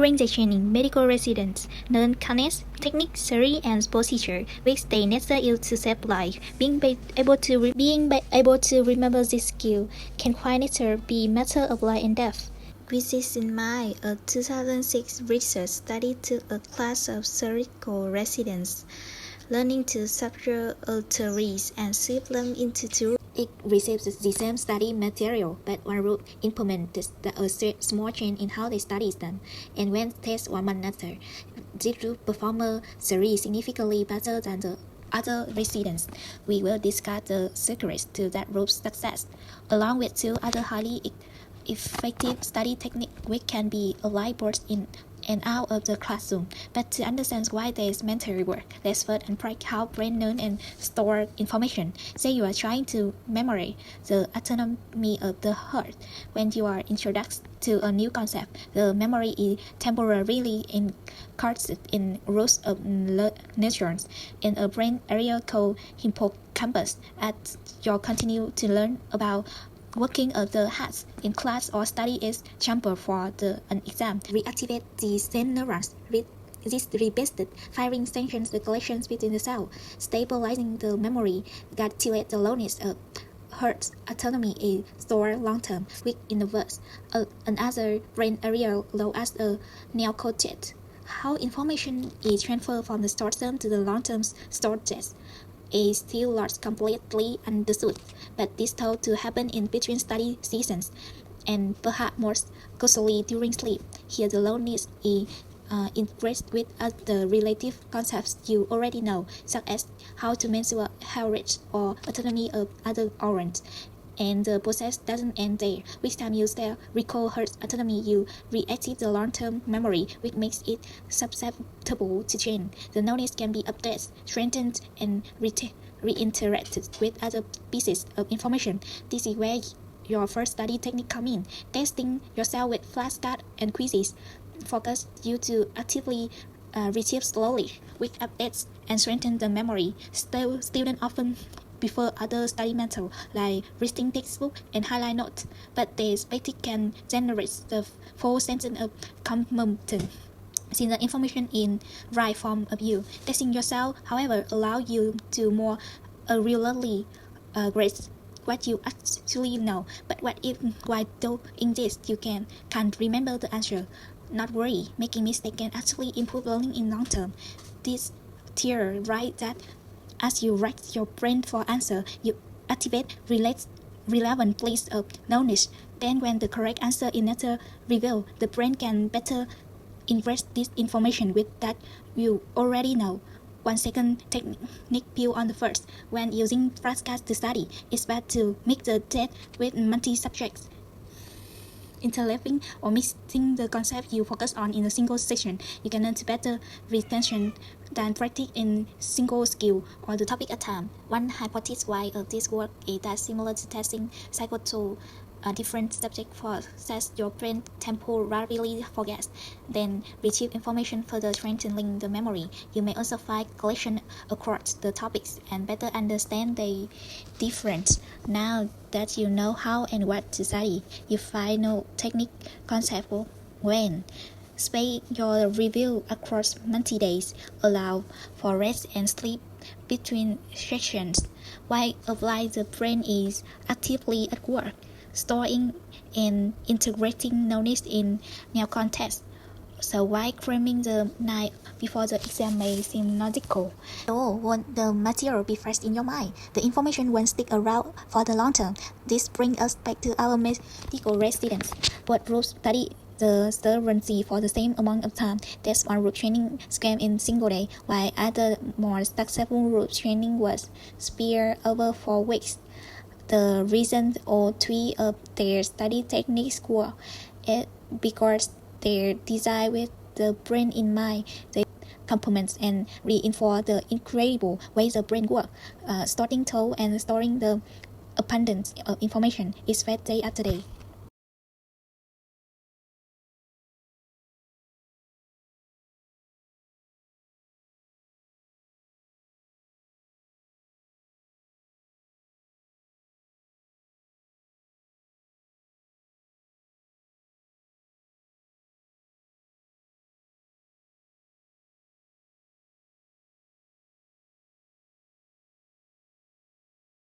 During the training, medical residents learn kinetics, technique, theory, and procedure, which they necessarily use to save life. Being able to remember this skill can quite later be a matter of life and death. With this in mind, a 2006 research study took a class of surgical residents, learning to structure arteries and sweep them into two. It receives the same study material, but one group implemented a small change in how they studied them, and when tested 1 month later, this group performed a series significantly better than the other residents. We will discuss the secrets to that group's success, along with 2 other highly effective study techniques which can be applied both in and out of the classroom. But to understand why this mentally work, let's first unpack how brain learn and store information. Say you are trying to memorize the anatomy of the heart. When you are introduced to a new concept, the memory is temporarily encoded in rows of neurons in a brain area called hippocampus. As you continue to learn about working of the heart in class or study is chamber for an exam. Reactivate the same neurons with this repeated firing sanctions regulations within the cell, stabilizing the memory that activates the lowness of heart autonomy is stored long-term, which in the words, another brain area known as a neocortex. How information is transferred from the short-term to the long-term storage is still not completely understood, but this thought to happen in between study seasons, and perhaps most crucially during sleep. Here the loneliness is integrated with other relative concepts you already know, such as how to measure heart rate or autonomy of other organs. And the process doesn't end there. Each time you still recall heart autonomy, you reactivate the long-term memory, which makes it susceptible to change. The knowledge can be updated, strengthened, and reinteracted with other pieces of information. This is where your first study technique comes in. Testing yourself with flashcards and quizzes focus you to actively retrieve slowly, which updates and strengthens the memory. Still, students often prefer other study methods like reading textbook and highlight notes, but this practice can generate the full sense of competence since the information in right form of you. Testing yourself, however, allows you to more regularly grasp what you actually know. But what if while doing this you can't remember the answer? Not worry, making mistakes can actually improve learning in long term. This theory writes that as you rack your brain for answer, you activate relevant place of knowledge. Then when the correct answer is later revealed, the brain can better ingest this information with that you already know. 1 second technique built on the first. When using flashcards to study, it's best to mix the test with multi-subjects. Interleaving or mixing the concept you focus on in a single section, you can learn to better retention than practice in single skill or the topic at a time. One hypothesis why this work is that similar to testing cycle to a different subject process your brain temporarily forgets, then retrieve information further strengthening the memory. You may also find collection across the topics and better understand the difference. Now that you know how and what to study, you find no technique concept when. Space your review across multi days, allow for rest and sleep between sections, while apply the brain is actively at work, storing and integrating knowledge in new context. So why cramming the night before the exam may seem logical? So won't the material be fresh in your mind? The information won't stick around for the long term. This brings us back to our medical residents. Both groups study the sovereignty for the same amount of time. That's one group training scheme in single day, while other more successful group training was spread over 4 weeks. The reason all 3 of their study techniques were because they're designed with the brain in mind. They complement and reinforce the incredible ways the brain works, storing thought and storing the abundance of information is fed day after day.